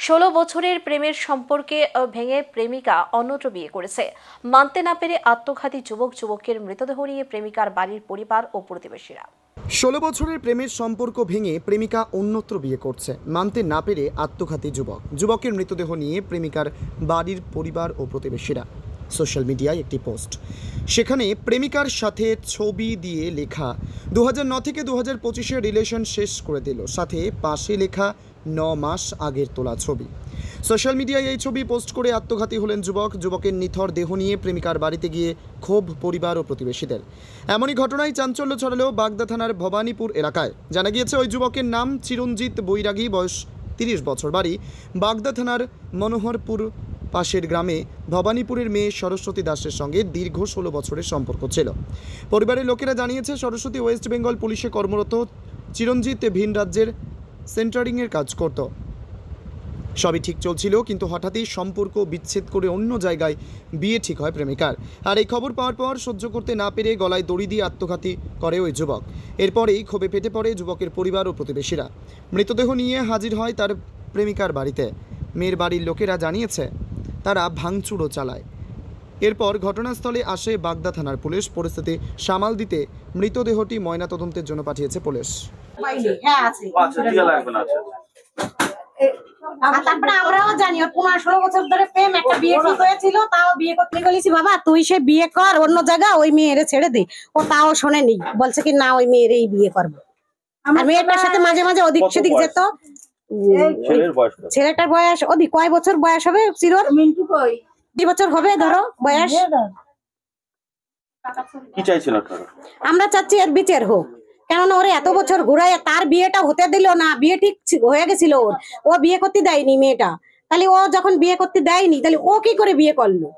16 বছরের প্রেমের সম্পর্কে ভেঙে প্রেমিকা অন্যত্র বিয়ে করেছে। মানতে না পেরে আত্মঘাতী যুবক যুবকের মৃতদেহ নিয়ে প্রেমিকার বাড়ির পরিবার ও প্রতিবেশীরা। 16 বছরের প্রেমের সম্পর্ক ভেঙে প্রেমিকা অন্যত্র বিয়ে করছে। মানতে না পেরে আত্মঘাতী যুবকের মৃতদেহ নিয়ে প্রেমিকার বাড়ির পরিবার ও প্রতিবেশীরা। সোশ্যাল মিডিয়ায় একটি পোস্ট, সেখানে প্রেমিকার সাথে ছবি দিয়ে লেখা 2009 থেকে 2025-এর রিলেশন শেষ করে দিল, সাথে পাশে লেখা 9 মাস আগের তোলা ছবি। সোশ্যাল মিডিয়ায় এই ছবি পোস্ট করে আত্মঘাতী হলেন যুবকের নিথর দেহ নিয়ে প্রেমিকার বাড়িতে গিয়ে ক্ষোভ পরিবার ও প্রতিবেশীদের। এমনই ঘটনায় চাঞ্চল্য ছড়ালো বাগদা থানার ভবানীপুর এলাকায়। জানা গিয়েছে ওই যুবকের নাম চিরঞ্জিত বৈরাগী, বয়স 30 বছর, বাড়ি বাগদা থানার মনোহরপুর পাশের গ্রামে। ভবানীপুরের মেয়ে সরস্বতী দাসের সঙ্গে দীর্ঘ 16 বছরের সম্পর্ক ছিল। পরিবারের লোকেরা জানিয়েছে, সরস্বতী ওয়েস্ট বেঙ্গল পুলিশে কর্মরত, চিরঞ্জিত ভিন রাজ্যের সেন্টারিংয়ের কাজ করত। সবই ঠিক চলছিল, কিন্তু হঠাৎই সম্পর্ক বিচ্ছেদ করে অন্য জায়গায় বিয়ে ঠিক হয় প্রেমিকার। আর এই খবর পাওয়ার পর সহ্য করতে না পেরে গলায় দড়ি দিয়ে আত্মঘাতী করে ওই যুবক। এরপরেই ক্ষোভে ফেটে পড়ে যুবকের পরিবার ও প্রতিবেশীরা। মৃতদেহ নিয়ে হাজির হয় তার প্রেমিকার বাড়িতে। মেয়ের বাড়ির লোকেরা জানিয়েছে, তারা ভাঙচুরও চালায়। এরপর ঘটনাস্থলে আসে বাগদা থানার পুলিশ। পরিস্থিতি সামাল দিতে মৃতদেহটি ময়নাতদন্তের জন্য পাঠিয়েছে পুলিশ। তারপরে আমরাও জানি ওর 15-16 বছর ধরে প্রেম, একটা বিয়ে ঠিক হয়েছিল, তাও বিয়ে করতে বলেছি বাবা তুই সে বিয়ে কর অন্য জায়গা, ওই মেয়েরে ছেড়ে দে। ও তাও শোনেনি, বলছে কি না ওই মেয়েরই বিয়ে করবো। আর মেয়েটার সাথে মাঝে মাঝে ওদিক সেদিক যেত। ছেলেটার বয়স ওদিক কয় বছর বয়স হবে চিরর? 20 বছর হবে ধরো বয়স। আমরা চাচ্ছি এর বিচার হোক, কেননা ওরে এত বছর ঘুরাই তার বিয়েটা হতে দিল না। বিয়ে ঠিক হয়ে গেছিল, ও বিয়ে করতে দেয়নি মেয়েটা। তাহলে ও যখন বিয়ে করতে দেয়নি, তাহলে ও কি করে বিয়ে করলো?